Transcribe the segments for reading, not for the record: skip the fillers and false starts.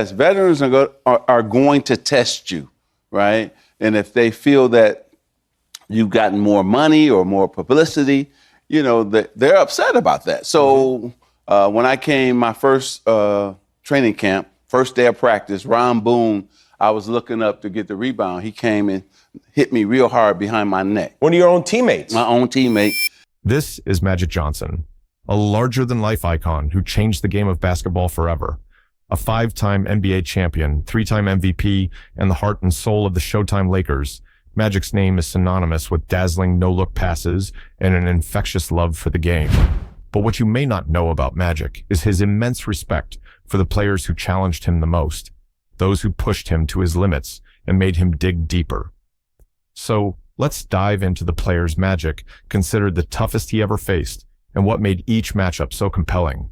As veterans are going to test you, right? And if they feel that you've gotten more money or more publicity, you know, they're upset about that. So when I came my first training camp, first day of practice, Ron Boone, I was looking up to get the rebound. He came and hit me real hard behind my neck. One of your own teammates? My own teammate. This is Magic Johnson, a larger-than-life icon who changed the game of basketball forever. A 5-time NBA champion, 3-time MVP, and the heart and soul of the Showtime Lakers, Magic's name is synonymous with dazzling no-look passes and an infectious love for the game. But what you may not know about Magic is his immense respect for the players who challenged him the most, those who pushed him to his limits and made him dig deeper. So let's dive into the players Magic considered the toughest he ever faced and what made each matchup so compelling.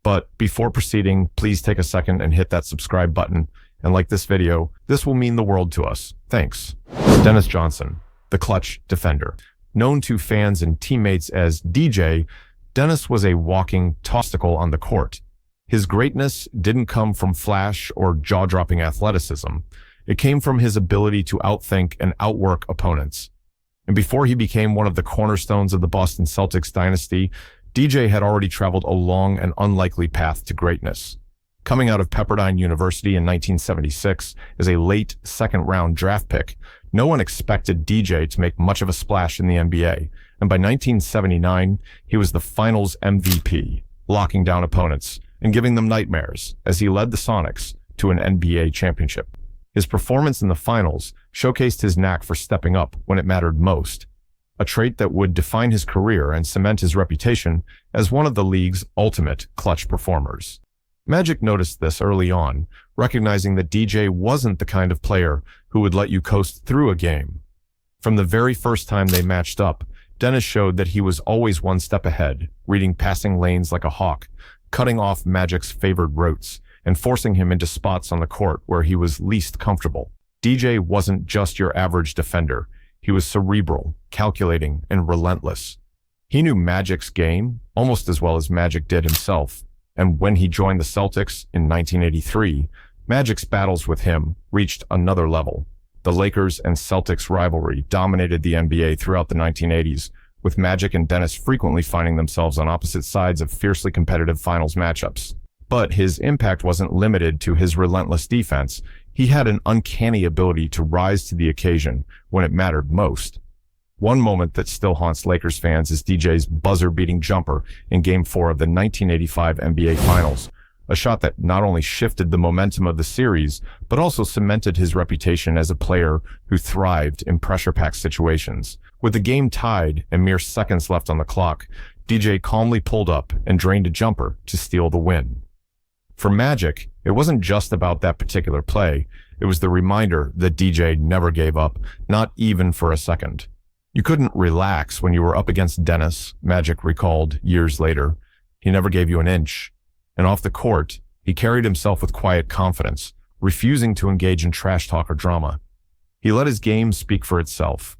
But before proceeding, please take a second and hit that subscribe button and like this video. This will mean the world to us. Thanks. Dennis Johnson, the clutch defender. Known to fans and teammates as DJ, Dennis was a walking tosticle on the court. His greatness didn't come from flash or jaw-dropping athleticism. It came from his ability to outthink and outwork opponents. And before he became one of the cornerstones of the Boston Celtics dynasty, DJ had already traveled a long and unlikely path to greatness. Coming out of Pepperdine University in 1976 as a late second-round draft pick, no one expected DJ to make much of a splash in the NBA, and by 1979, he was the Finals MVP, locking down opponents and giving them nightmares as he led the Sonics to an NBA championship. His performance in the finals showcased his knack for stepping up when it mattered most, a trait that would define his career and cement his reputation as one of the league's ultimate clutch performers. Magic noticed this early on, recognizing that DJ wasn't the kind of player who would let you coast through a game. From the very first time they matched up, Dennis showed that he was always one step ahead, reading passing lanes like a hawk, cutting off Magic's favored routes, and forcing him into spots on the court where he was least comfortable. DJ wasn't just your average defender. He was cerebral, calculating, and relentless. He knew Magic's game almost as well as Magic did himself, and when he joined the Celtics in 1983, Magic's battles with him reached another level. The Lakers and Celtics rivalry dominated the NBA throughout the 1980s, with Magic and Dennis frequently finding themselves on opposite sides of fiercely competitive finals matchups. But his impact wasn't limited to his relentless defense. He had an uncanny ability to rise to the occasion when it mattered most. One moment that still haunts Lakers fans is DJ's buzzer-beating jumper in Game 4 of the 1985 NBA Finals, a shot that not only shifted the momentum of the series, but also cemented his reputation as a player who thrived in pressure-packed situations. With the game tied and mere seconds left on the clock, DJ calmly pulled up and drained a jumper to steal the win. For Magic, it wasn't just about that particular play. It was the reminder that DJ never gave up, not even for a second. You couldn't relax when you were up against Dennis, Magic recalled years later. He never gave you an inch. And off the court, he carried himself with quiet confidence, refusing to engage in trash talk or drama. He let his game speak for itself.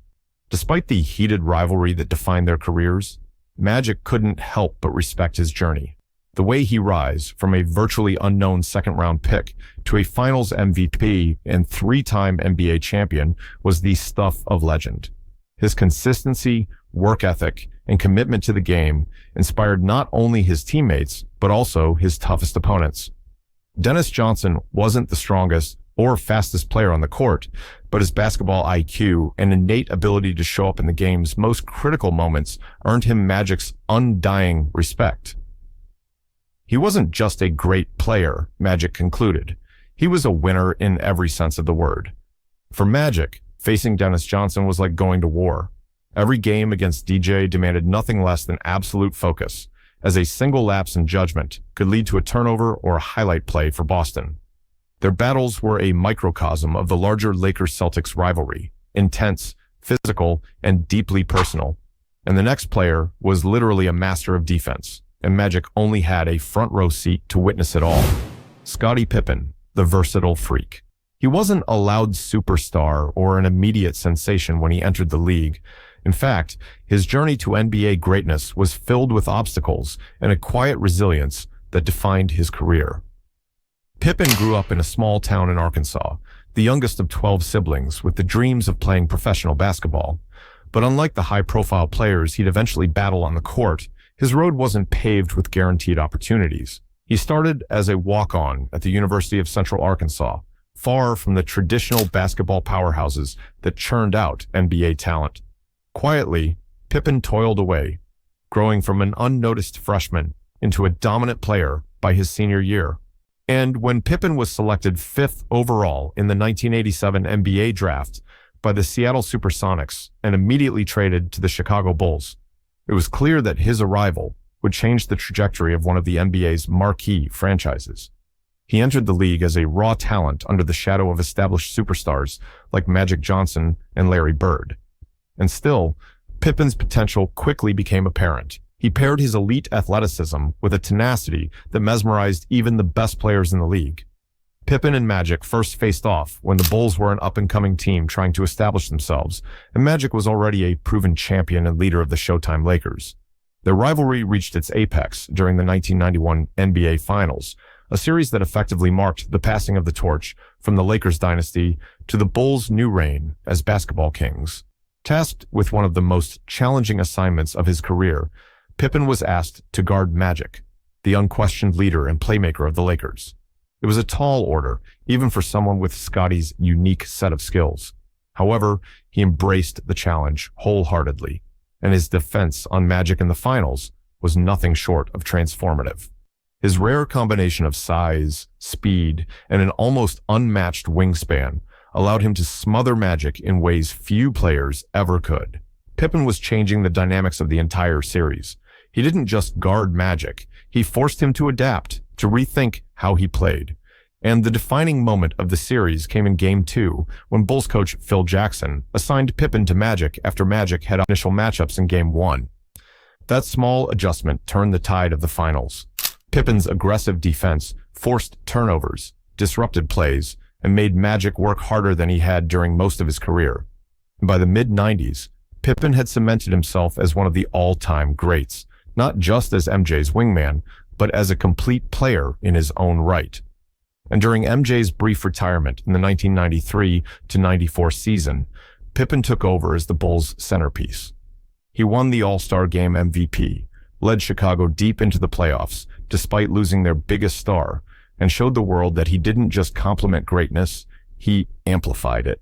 Despite the heated rivalry that defined their careers, Magic couldn't help but respect his journey. The way he rise from a virtually unknown second-round pick to a finals MVP and 3-time NBA champion was the stuff of legend. His consistency, work ethic, and commitment to the game inspired not only his teammates, but also his toughest opponents. Dennis Johnson wasn't the strongest or fastest player on the court, but his basketball IQ and innate ability to show up in the game's most critical moments earned him Magic's undying respect. He wasn't just a great player, Magic concluded. He was a winner in every sense of the word. For Magic, facing Dennis Johnson was like going to war. Every game against DJ demanded nothing less than absolute focus, as a single lapse in judgment could lead to a turnover or a highlight play for Boston. Their battles were a microcosm of the larger Lakers-Celtics rivalry, intense, physical, and deeply personal. And the next player was literally a master of defense, and Magic only had a front-row seat to witness it all. Scottie Pippen, the versatile freak. He wasn't a loud superstar or an immediate sensation when he entered the league. In fact, his journey to NBA greatness was filled with obstacles and a quiet resilience that defined his career. Pippen grew up in a small town in Arkansas, the youngest of 12 siblings with the dreams of playing professional basketball. But unlike the high-profile players he'd eventually battle on the court, his road wasn't paved with guaranteed opportunities. He started as a walk-on at the University of Central Arkansas, far from the traditional basketball powerhouses that churned out NBA talent. Quietly, Pippen toiled away, growing from an unnoticed freshman into a dominant player by his senior year. And when Pippen was selected 5th overall in the 1987 NBA draft by the Seattle Supersonics and immediately traded to the Chicago Bulls, it was clear that his arrival would change the trajectory of one of the NBA's marquee franchises. He entered the league as a raw talent under the shadow of established superstars like Magic Johnson and Larry Bird. And still, Pippen's potential quickly became apparent. He paired his elite athleticism with a tenacity that mesmerized even the best players in the league. Pippen and Magic first faced off when the Bulls were an up-and-coming team trying to establish themselves, and Magic was already a proven champion and leader of the Showtime Lakers. Their rivalry reached its apex during the 1991 NBA Finals, a series that effectively marked the passing of the torch from the Lakers dynasty to the Bulls' new reign as basketball kings. Tasked with one of the most challenging assignments of his career, Pippen was asked to guard Magic, the unquestioned leader and playmaker of the Lakers. It was a tall order, even for someone with Scottie's unique set of skills. However, he embraced the challenge wholeheartedly, and his defense on Magic in the finals was nothing short of transformative. His rare combination of size, speed, and an almost unmatched wingspan allowed him to smother Magic in ways few players ever could. Pippen was changing the dynamics of the entire series. He didn't just guard Magic, he forced him to adapt, to rethink how he played. And the defining moment of the series came in Game 2, when Bulls coach Phil Jackson assigned Pippen to Magic after Magic had initial matchups in Game 1. That small adjustment turned the tide of the finals. Pippen's aggressive defense forced turnovers, disrupted plays, and made Magic work harder than he had during most of his career. And by the mid-90s, Pippen had cemented himself as one of the all-time greats, not just as MJ's wingman, but as a complete player in his own right. And during MJ's brief retirement in the 1993-94 season, Pippen took over as the Bulls' centerpiece. He won the All-Star Game MVP, led Chicago deep into the playoffs despite losing their biggest star, and showed the world that he didn't just complement greatness, he amplified it.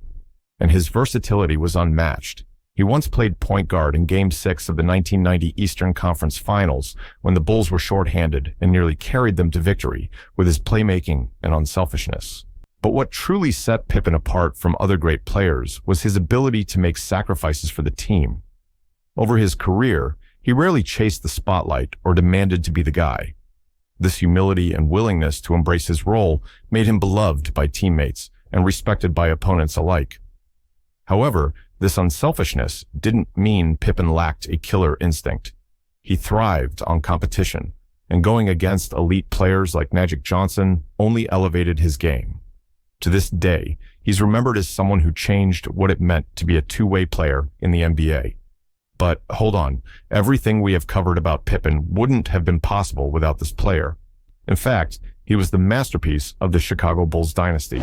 And his versatility was unmatched. He once played point guard in Game 6 of the 1990 Eastern Conference Finals when the Bulls were shorthanded and nearly carried them to victory with his playmaking and unselfishness. But what truly set Pippen apart from other great players was his ability to make sacrifices for the team. Over his career, he rarely chased the spotlight or demanded to be the guy. This humility and willingness to embrace his role made him beloved by teammates and respected by opponents alike. However, this unselfishness didn't mean Pippen lacked a killer instinct. He thrived on competition, and going against elite players like Magic Johnson only elevated his game. To this day, he's remembered as someone who changed what it meant to be a two-way player in the NBA. But hold on, everything we have covered about Pippen wouldn't have been possible without this player. In fact, he was the masterpiece of the Chicago Bulls dynasty.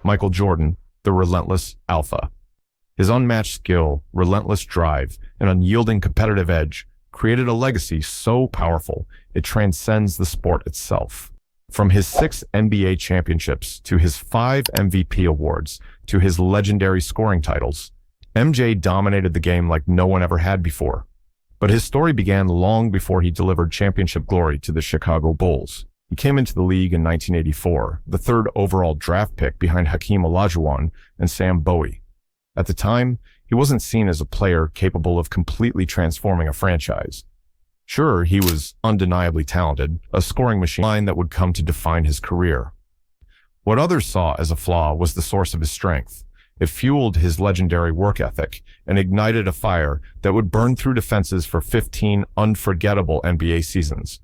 Michael Jordan, the relentless alpha. His unmatched skill, relentless drive, and unyielding competitive edge created a legacy so powerful it transcends the sport itself. From his 6 NBA championships to his 5 MVP awards to his legendary scoring titles, MJ dominated the game like no one ever had before. But his story began long before he delivered championship glory to the Chicago Bulls. He came into the league in 1984, the 3rd overall draft pick behind Hakeem Olajuwon and Sam Bowie. At the time, he wasn't seen as a player capable of completely transforming a franchise. Sure, he was undeniably talented, a scoring machine that would come to define his career. What others saw as a flaw was the source of his strength. It fueled his legendary work ethic and ignited a fire that would burn through defenses for 15 unforgettable NBA seasons.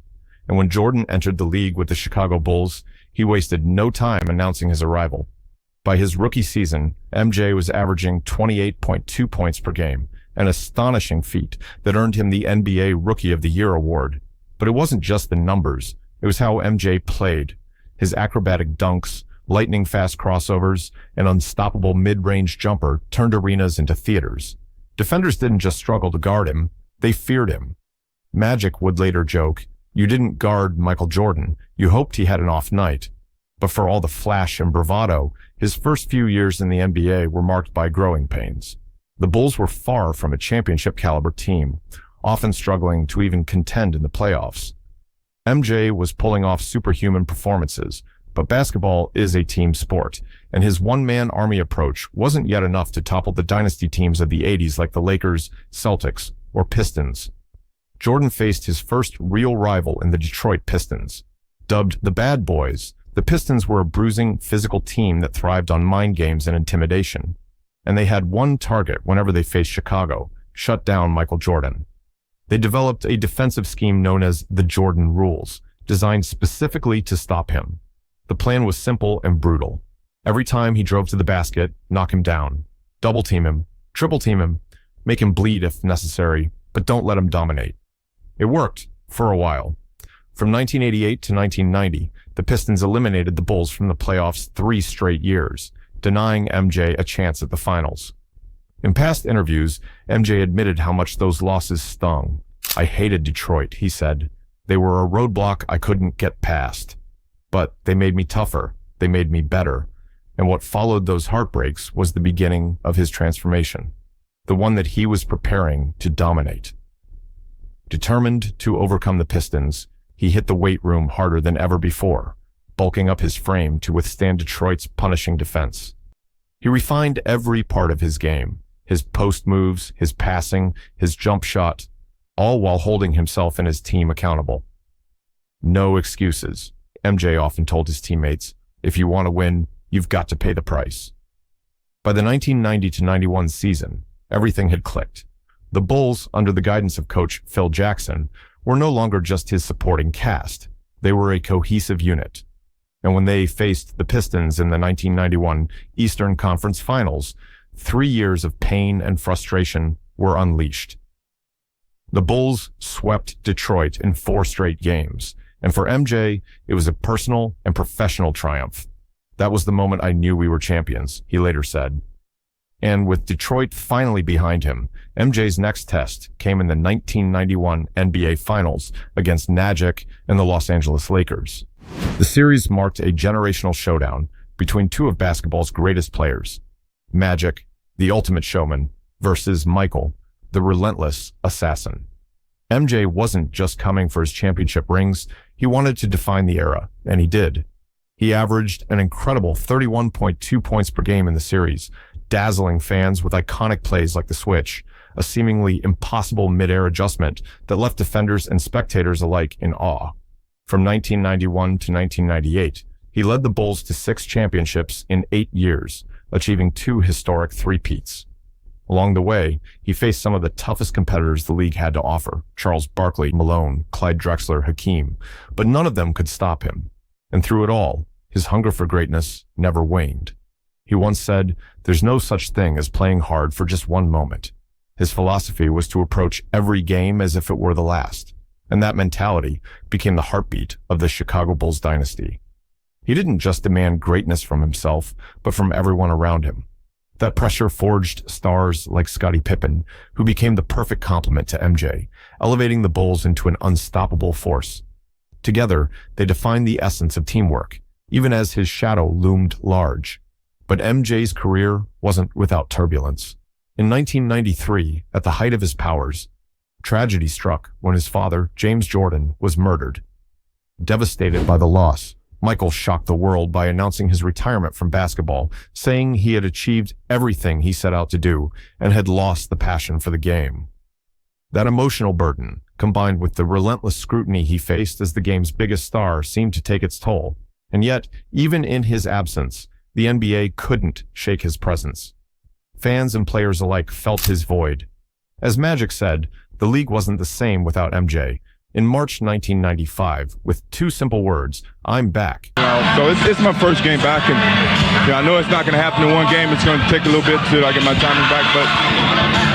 And when Jordan entered the league with the Chicago Bulls, he wasted no time announcing his arrival. By his rookie season, MJ was averaging 28.2 points per game, an astonishing feat that earned him the NBA Rookie of the Year award. But it wasn't just the numbers, it was how MJ played. His acrobatic dunks, lightning-fast crossovers, and unstoppable mid-range jumper turned arenas into theaters. Defenders didn't just struggle to guard him, they feared him. Magic would later joke, "You didn't guard Michael Jordan, you hoped he had an off night." But for all the flash and bravado, his first few years in the NBA were marked by growing pains. The Bulls were far from a championship-caliber team, often struggling to even contend in the playoffs. MJ was pulling off superhuman performances, but basketball is a team sport, and his one-man army approach wasn't yet enough to topple the dynasty teams of the 80s like the Lakers, Celtics, or Pistons. Jordan faced his first real rival in the Detroit Pistons. Dubbed the Bad Boys, the Pistons were a bruising, physical team that thrived on mind games and intimidation. And they had one target whenever they faced Chicago: shut down Michael Jordan. They developed a defensive scheme known as the Jordan Rules, designed specifically to stop him. The plan was simple and brutal. Every time he drove to the basket, knock him down. Double team him, triple team him, make him bleed if necessary, but don't let him dominate. It worked for a while. From 1988 to 1990, the Pistons eliminated the Bulls from the playoffs 3 straight years, denying MJ a chance at the finals. In past interviews, MJ admitted how much those losses stung. "I hated Detroit," he said. "They were a roadblock I couldn't get past. But they made me tougher, they made me better." And what followed those heartbreaks was the beginning of his transformation, the one that he was preparing to dominate. Determined to overcome the Pistons, he hit the weight room harder than ever before, bulking up his frame to withstand Detroit's punishing defense. He refined every part of his game, his post moves, his passing, his jump shot, all while holding himself and his team accountable. "No excuses," MJ often told his teammates. "If you want to win, you've got to pay the price." By the 1990-91 season, everything had clicked. The Bulls, under the guidance of coach Phil Jackson, were no longer just his supporting cast. They were a cohesive unit. And when they faced the Pistons in the 1991 Eastern Conference Finals, 3 years of pain and frustration were unleashed. The Bulls swept Detroit in 4 straight games, and for MJ, it was a personal and professional triumph. "That was the moment I knew we were champions," he later said. And with Detroit finally behind him, MJ's next test came in the 1991 NBA Finals against Magic and the Los Angeles Lakers. The series marked a generational showdown between 2 of basketball's greatest players: Magic, the ultimate showman, versus Michael, the relentless assassin. MJ wasn't just coming for his championship rings, he wanted to define the era, and he did. He averaged an incredible 31.2 points per game in the series, dazzling fans with iconic plays like the switch, a seemingly impossible mid-air adjustment that left defenders and spectators alike in awe. From 1991 to 1998, he led the Bulls to 6 championships in 8 years, achieving 2 historic three-peats. Along the way, he faced some of the toughest competitors the league had to offer: Charles Barkley, Malone, Clyde Drexler, Hakeem, but none of them could stop him. And through it all, his hunger for greatness never waned. He once said, "There's no such thing as playing hard for just one moment." His philosophy was to approach every game as if it were the last, and that mentality became the heartbeat of the Chicago Bulls dynasty. He didn't just demand greatness from himself, but from everyone around him. That pressure forged stars like Scottie Pippen, who became the perfect complement to MJ, elevating the Bulls into an unstoppable force. Together, they defined the essence of teamwork, even as his shadow loomed large. But MJ's career wasn't without turbulence. In 1993, at the height of his powers, tragedy struck when his father, James Jordan, was murdered. Devastated by the loss, Michael shocked the world by announcing his retirement from basketball, saying he had achieved everything he set out to do and had lost the passion for the game. That emotional burden, combined with the relentless scrutiny he faced as the game's biggest star, seemed to take its toll. And yet, even in his absence, the NBA couldn't shake his presence. Fans and players alike felt his void. As Magic said, the league wasn't the same without MJ. In March 1995, with 2 simple words, "I'm back." So it's my first game back, and I know it's not going to happen in one game. It's going to take a little bit till I get my timing back, but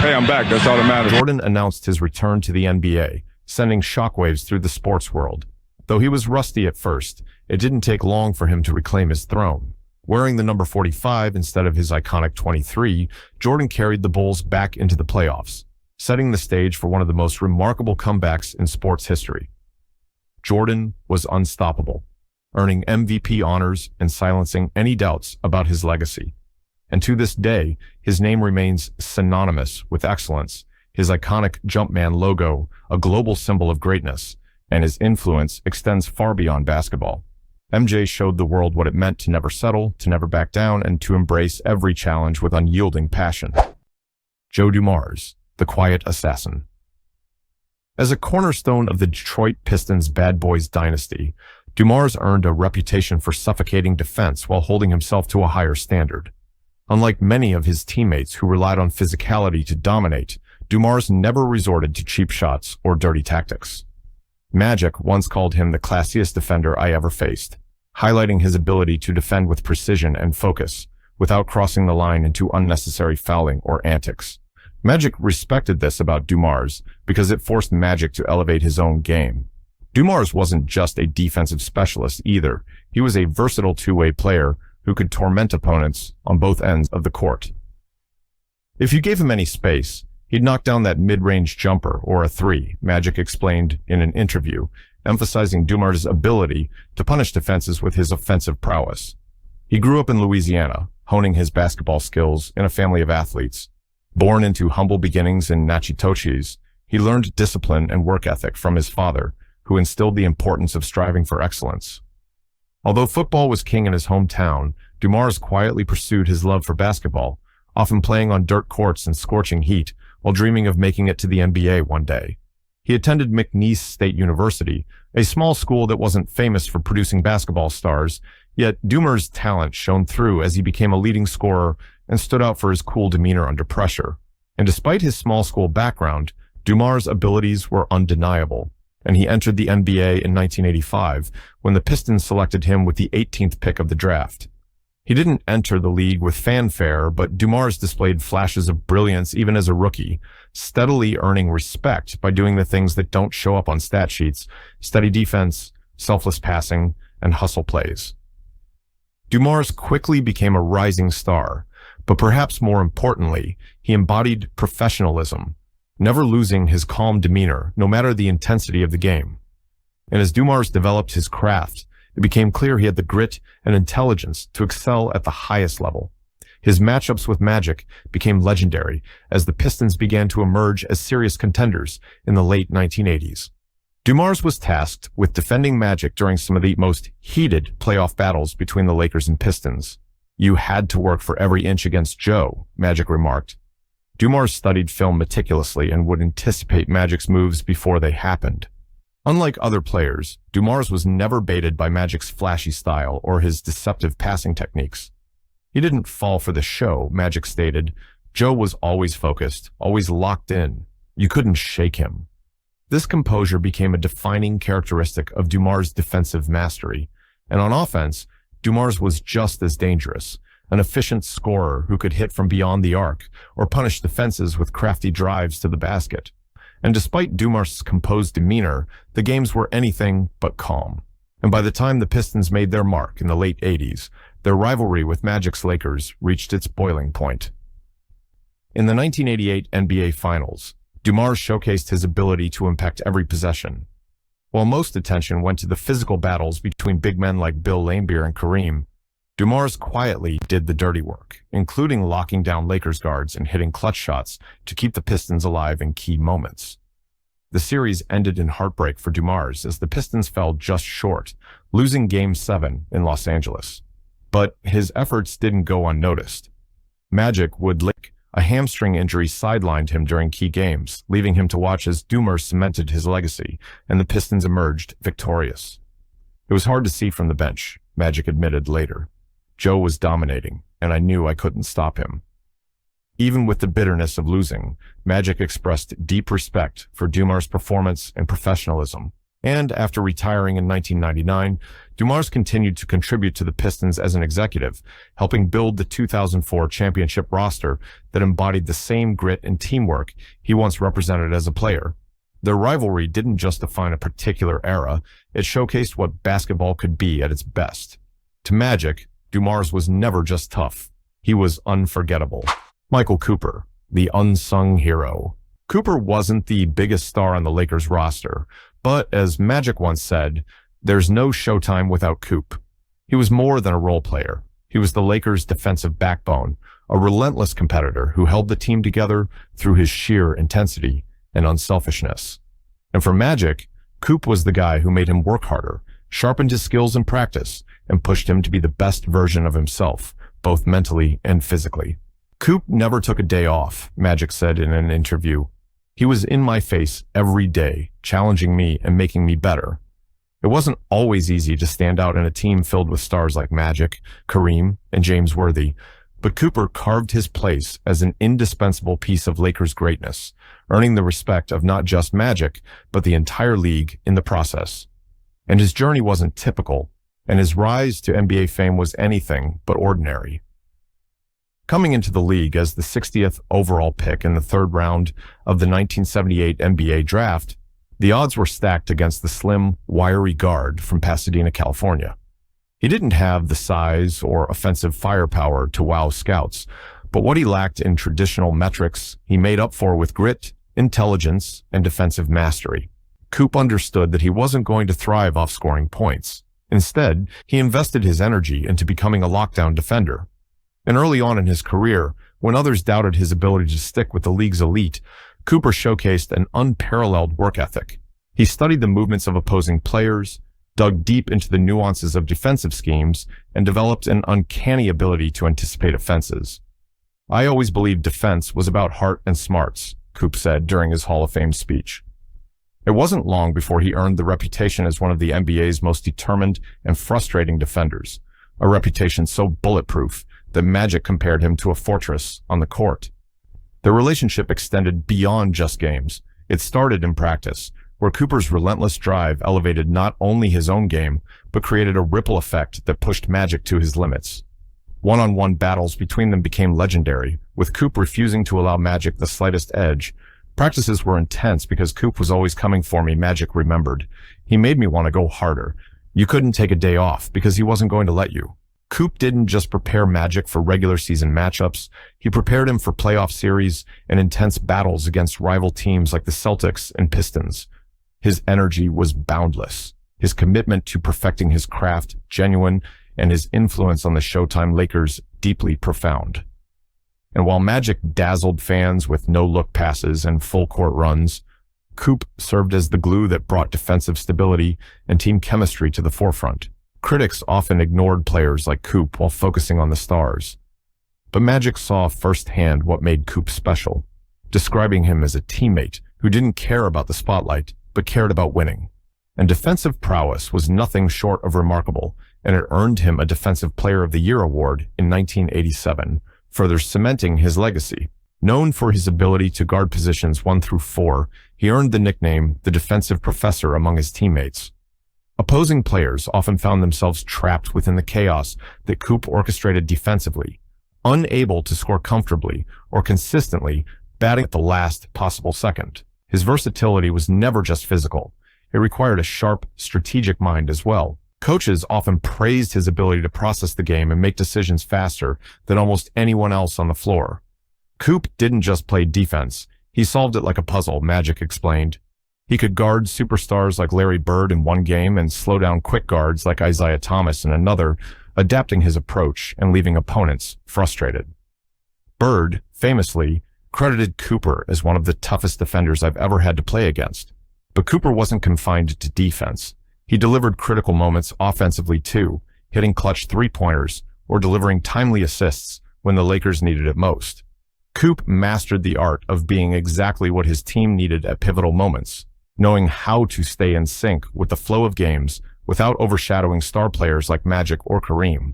hey, I'm back. That's all that matters. Jordan announced his return to the NBA, sending shockwaves through the sports world. Though he was rusty at first, it didn't take long for him to reclaim his throne. Wearing the number 45 instead of his iconic 23, Jordan carried the Bulls back into the playoffs, setting the stage for one of the most remarkable comebacks in sports history. Jordan was unstoppable, earning MVP honors and silencing any doubts about his legacy. And to this day, his name remains synonymous with excellence, his iconic Jumpman logo, a global symbol of greatness, and his influence extends far beyond basketball. MJ showed the world what it meant to never settle, to never back down, and to embrace every challenge with unyielding passion. Joe Dumars, the quiet assassin. As a cornerstone of the Detroit Pistons Bad Boys dynasty, Dumars earned a reputation for suffocating defense while holding himself to a higher standard. Unlike many of his teammates who relied on physicality to dominate, Dumars never resorted to cheap shots or dirty tactics. Magic once called him the classiest defender I ever faced, highlighting his ability to defend with precision and focus, without crossing the line into unnecessary fouling or antics. Magic respected this about Dumars because it forced Magic to elevate his own game. Dumars wasn't just a defensive specialist either. He was a versatile two-way player who could torment opponents on both ends of the court. If you gave him any space, he'd knock down that mid-range jumper or a three, Magic explained in an interview, emphasizing Dumars' ability to punish defenses with his offensive prowess. He grew up in Louisiana, honing his basketball skills in a family of athletes. Born into humble beginnings in Natchitoches, he learned discipline and work ethic from his father, who instilled the importance of striving for excellence. Although football was king in his hometown, Dumars quietly pursued his love for basketball, often playing on dirt courts in scorching heat while dreaming of making it to the NBA one day. He attended McNeese State University, a small school that wasn't famous for producing basketball stars, yet Dumars' talent shone through as he became a leading scorer and stood out for his cool demeanor under pressure. And despite his small school background, Dumars' abilities were undeniable, and he entered the NBA in 1985 when the Pistons selected him with the 18th pick of the draft. He didn't enter the league with fanfare, but Dumars displayed flashes of brilliance even as a rookie, steadily earning respect by doing the things that don't show up on stat sheets: steady defense, selfless passing, and hustle plays. Dumars quickly became a rising star, but perhaps more importantly, he embodied professionalism, never losing his calm demeanor, no matter the intensity of the game. And as Dumars developed his craft, it became clear he had the grit and intelligence to excel at the highest level. His matchups with Magic became legendary as the Pistons began to emerge as serious contenders in the late 1980s. Dumars was tasked with defending Magic during some of the most heated playoff battles between the Lakers and Pistons. "You had to work for every inch against Joe," Magic remarked. Dumars studied film meticulously and would anticipate Magic's moves before they happened. Unlike other players, Dumars was never baited by Magic's flashy style or his deceptive passing techniques. He didn't fall for the show, Magic stated. Joe was always focused, always locked in. You couldn't shake him. This composure became a defining characteristic of Dumars' defensive mastery, and on offense, Dumars was just as dangerous, an efficient scorer who could hit from beyond the arc or punish defenses with crafty drives to the basket. And despite Dumars' composed demeanor, the games were anything but calm. And by the time the Pistons made their mark in the late 80s, their rivalry with Magic's Lakers reached its boiling point. In the 1988 NBA Finals, Dumars showcased his ability to impact every possession. While most attention went to the physical battles between big men like Bill Laimbeer and Kareem, Dumars quietly did the dirty work, including locking down Lakers guards and hitting clutch shots to keep the Pistons alive in key moments. The series ended in heartbreak for Dumars as the Pistons fell just short, losing Game 7 in Los Angeles. But his efforts didn't go unnoticed. Magic would lick a hamstring injury sidelined him during key games, leaving him to watch as Dumars cemented his legacy, and the Pistons emerged victorious. It was hard to see from the bench, Magic admitted later. Joe was dominating, and I knew I couldn't stop him. Even with the bitterness of losing, Magic expressed deep respect for Dumars' performance and professionalism. And after retiring in 1999, Dumars continued to contribute to the Pistons as an executive, helping build the 2004 championship roster that embodied the same grit and teamwork he once represented as a player. Their rivalry didn't just define a particular era, it showcased what basketball could be at its best. To Magic, Dumars was never just tough. He was unforgettable. Michael Cooper, the unsung hero. Cooper wasn't the biggest star on the Lakers roster, but as Magic once said, there's no Showtime without Coop. He was more than a role player. He was the Lakers' defensive backbone, a relentless competitor who held the team together through his sheer intensity and unselfishness. And for Magic, Coop was the guy who made him work harder, sharpened his skills in practice, and pushed him to be the best version of himself, both mentally and physically. Coop never took a day off, Magic said in an interview. He was in my face every day, challenging me and making me better. It wasn't always easy to stand out in a team filled with stars like Magic, Kareem, and James Worthy, but Cooper carved his place as an indispensable piece of Lakers greatness, earning the respect of not just Magic, but the entire league in the process. And his journey wasn't typical, and his rise to NBA fame was anything but ordinary. Coming into the league as the 60th overall pick in the third round of the 1978 NBA draft, the odds were stacked against the slim, wiry guard from Pasadena, California. He didn't have the size or offensive firepower to wow scouts, but what he lacked in traditional metrics, he made up for with grit, intelligence, and defensive mastery. Coop understood that he wasn't going to thrive off scoring points. Instead, he invested his energy into becoming a lockdown defender. And early on in his career, when others doubted his ability to stick with the league's elite, Cooper showcased an unparalleled work ethic. He studied the movements of opposing players, dug deep into the nuances of defensive schemes, and developed an uncanny ability to anticipate offenses. I always believed defense was about heart and smarts, Coop said during his Hall of Fame speech. It wasn't long before he earned the reputation as one of the NBA's most determined and frustrating defenders, a reputation so bulletproof that Magic compared him to a fortress on the court. Their relationship extended beyond just games. It started in practice, where Cooper's relentless drive elevated not only his own game, but created a ripple effect that pushed Magic to his limits. One-on-one battles between them became legendary, with Coop refusing to allow Magic the slightest edge. Practices were intense because Coop was always coming for me, Magic remembered. He made me want to go harder. You couldn't take a day off because he wasn't going to let you. Coop didn't just prepare Magic for regular season matchups, he prepared him for playoff series and intense battles against rival teams like the Celtics and Pistons. His energy was boundless, his commitment to perfecting his craft genuine, and his influence on the Showtime Lakers deeply profound. And while Magic dazzled fans with no-look passes and full-court runs, Coop served as the glue that brought defensive stability and team chemistry to the forefront. Critics often ignored players like Coop while focusing on the stars. But Magic saw firsthand what made Coop special, describing him as a teammate who didn't care about the spotlight, but cared about winning. And defensive prowess was nothing short of remarkable, and it earned him a Defensive Player of the Year award in 1987, further cementing his legacy. Known for his ability to guard positions 1 through 4, he earned the nickname the Defensive Professor among his teammates. Opposing players often found themselves trapped within the chaos that Coop orchestrated defensively, unable to score comfortably or consistently, batting at the last possible second. His versatility was never just physical. It required a sharp, strategic mind as well. Coaches often praised his ability to process the game and make decisions faster than almost anyone else on the floor. Coop didn't just play defense. He solved it like a puzzle, Magic explained. He could guard superstars like Larry Bird in one game and slow down quick guards like Isaiah Thomas in another, adapting his approach and leaving opponents frustrated. Bird, famously, credited Cooper as one of the toughest defenders I've ever had to play against. But Cooper wasn't confined to defense. He delivered critical moments offensively too, hitting clutch three-pointers or delivering timely assists when the Lakers needed it most. Coop mastered the art of being exactly what his team needed at pivotal moments, knowing how to stay in sync with the flow of games without overshadowing star players like Magic or Kareem.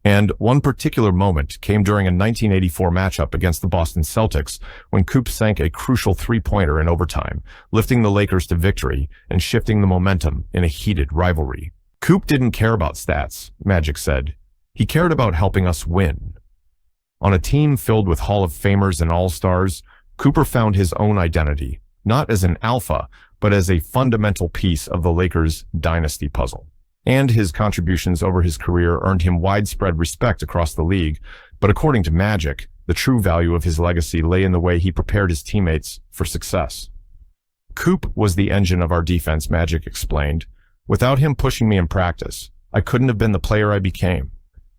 And one particular moment came during a 1984 matchup against the Boston Celtics when Coop sank a crucial three-pointer in overtime, lifting the Lakers to victory and shifting the momentum in a heated rivalry. Coop didn't care about stats, Magic said. He cared about helping us win. On a team filled with Hall of Famers and All-Stars, Cooper found his own identity, not as an alpha, but as a fundamental piece of the Lakers' dynasty puzzle. And his contributions over his career earned him widespread respect across the league, but according to Magic, the true value of his legacy lay in the way he prepared his teammates for success. Coop was the engine of our defense, Magic explained. Without him pushing me in practice, I couldn't have been the player I became.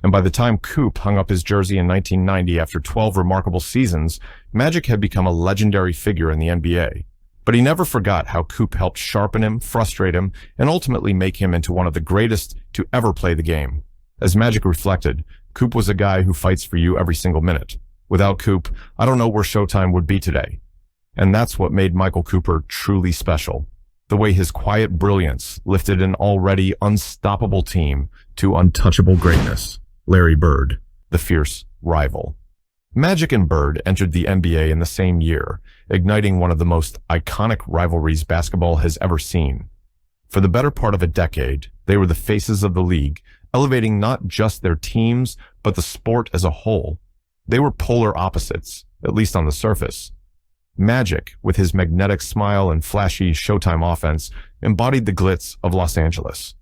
And by the time Coop hung up his jersey in 1990 after 12 remarkable seasons, Magic had become a legendary figure in the NBA. But he never forgot how Coop helped sharpen him, frustrate him, and ultimately make him into one of the greatest to ever play the game. As Magic reflected, Coop was a guy who fights for you every single minute. Without Coop, I don't know where Showtime would be today. And that's what made Michael Cooper truly special. The way his quiet brilliance lifted an already unstoppable team to untouchable greatness. Larry Bird, the fierce rival. Magic and Bird entered the NBA in the same year, igniting one of the most iconic rivalries basketball has ever seen. For the better part of a decade, they were the faces of the league, elevating not just their teams, but the sport as a whole. They were polar opposites, at least on the surface. Magic, with his magnetic smile and flashy Showtime offense, embodied the glitz of Los Angeles.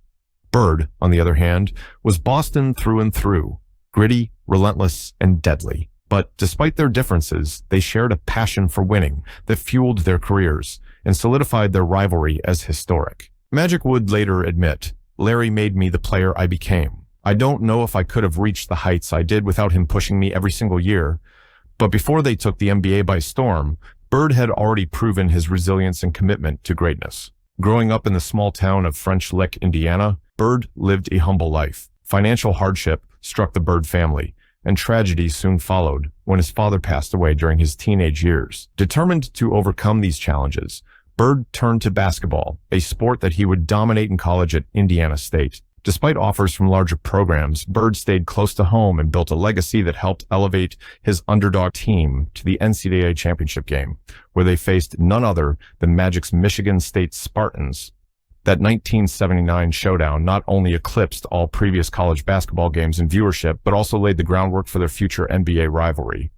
Bird, on the other hand, was Boston through and through, gritty, relentless, and deadly. But despite their differences, they shared a passion for winning that fueled their careers and solidified their rivalry as historic. Magic would later admit, Larry made me the player I became. I don't know if I could have reached the heights I did without him pushing me every single year. But before they took the NBA by storm, Bird had already proven his resilience and commitment to greatness. Growing up in the small town of French Lick, Indiana, Bird lived a humble life. Financial hardship struck the Bird family, and tragedy soon followed when his father passed away during his teenage years. Determined to overcome these challenges, Bird turned to basketball, a sport that he would dominate in college at Indiana State. Despite offers from larger programs, Bird stayed close to home and built a legacy that helped elevate his underdog team to the NCAA championship game, where they faced none other than Magic's Michigan State Spartans. That 1979 showdown not only eclipsed all previous college basketball games in viewership, but also laid the groundwork for their future NBA rivalry.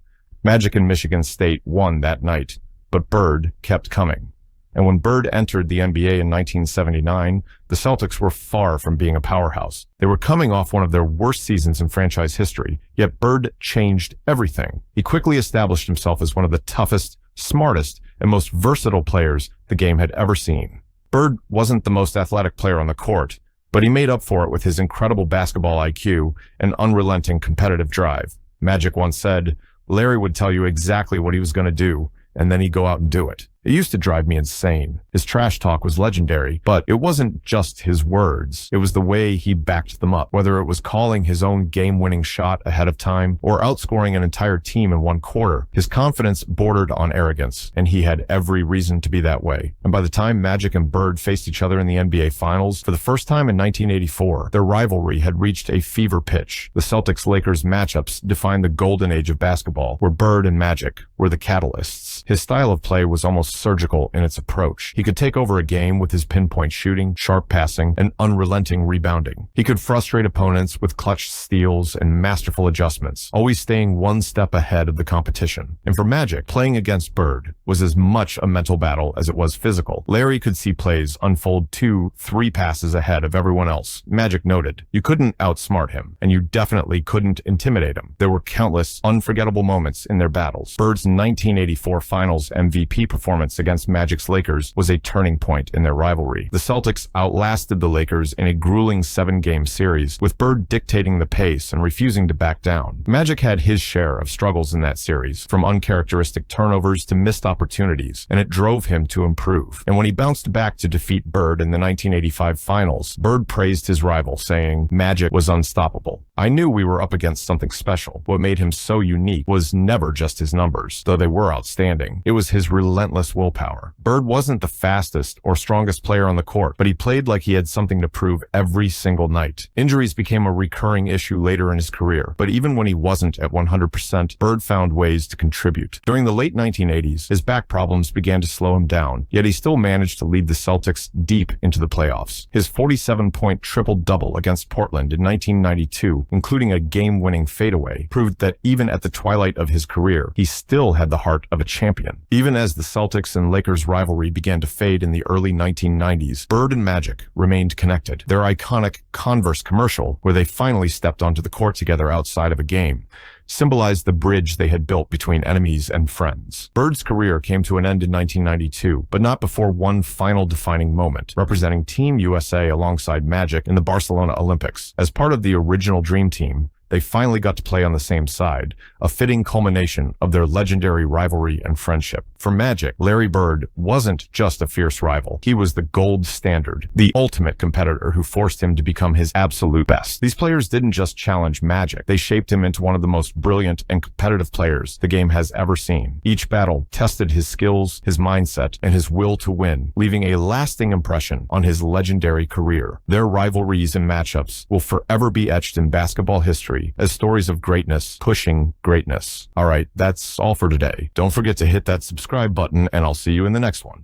Magic and Michigan State won that night, but Bird kept coming. And when Bird entered the NBA in 1979, the Celtics were far from being a powerhouse. They were coming off one of their worst seasons in franchise history, yet Bird changed everything. He quickly established himself as one of the toughest, smartest, and most versatile players the game had ever seen. Bird wasn't the most athletic player on the court, but he made up for it with his incredible basketball IQ and unrelenting competitive drive. Magic once said, Larry would tell you exactly what he was going to do, and then he'd go out and do it. It used to drive me insane. His trash talk was legendary, but it wasn't just his words. It was the way he backed them up, whether it was calling his own game-winning shot ahead of time or outscoring an entire team in one quarter. His confidence bordered on arrogance, and he had every reason to be that way. And by the time Magic and Bird faced each other in the NBA Finals, for the first time in 1984, their rivalry had reached a fever pitch. The Celtics-Lakers matchups defined the golden age of basketball, where Bird and Magic were the catalysts. His style of play was almost surgical in its approach. He could take over a game with his pinpoint shooting, sharp passing, and unrelenting rebounding. He could frustrate opponents with clutch steals and masterful adjustments, always staying one step ahead of the competition. And for Magic, playing against Bird was as much a mental battle as it was physical. Larry could see plays unfold 2-3 passes ahead of everyone else. Magic noted, you couldn't outsmart him, and you definitely couldn't intimidate him. There were countless unforgettable moments in their battles. Bird's 1984 Finals MVP performance against Magic's Lakers was a turning point in their rivalry. The Celtics outlasted the Lakers in a grueling 7-game series, with Bird dictating the pace and refusing to back down. Magic had his share of struggles in that series, from uncharacteristic turnovers to missed opportunities, and it drove him to improve. And when he bounced back to defeat Bird in the 1985 Finals, Bird praised his rival, saying, Magic was unstoppable. I knew we were up against something special. What made him so unique was never just his numbers, though they were outstanding. It was his relentless willpower. Bird wasn't the fastest or strongest player on the court, but he played like he had something to prove every single night. Injuries became a recurring issue later in his career, but even when he wasn't at 100%, Bird found ways to contribute. During the late 1980s, his back problems began to slow him down, yet he still managed to lead the Celtics deep into the playoffs. His 47-point triple-double against Portland in 1992 including a game-winning fadeaway, proved that even at the twilight of his career, he still had the heart of a champion. Even as the Celtics and Lakers rivalry began to fade in the early 1990s, Bird and Magic remained connected. Their iconic Converse commercial, where they finally stepped onto the court together outside of a game, symbolized the bridge they had built between enemies and friends. Bird's career came to an end in 1992, but not before one final defining moment, representing Team USA alongside Magic in the Barcelona Olympics. As part of the original Dream Team, they finally got to play on the same side, a fitting culmination of their legendary rivalry and friendship. For Magic, Larry Bird wasn't just a fierce rival. He was the gold standard, the ultimate competitor who forced him to become his absolute best. These players didn't just challenge Magic. They shaped him into one of the most brilliant and competitive players the game has ever seen. Each battle tested his skills, his mindset, and his will to win, leaving a lasting impression on his legendary career. Their rivalries and matchups will forever be etched in basketball history as stories of greatness pushing greatness. All right, that's all for today. Don't forget to hit that subscribe button, and I'll see you in the next one.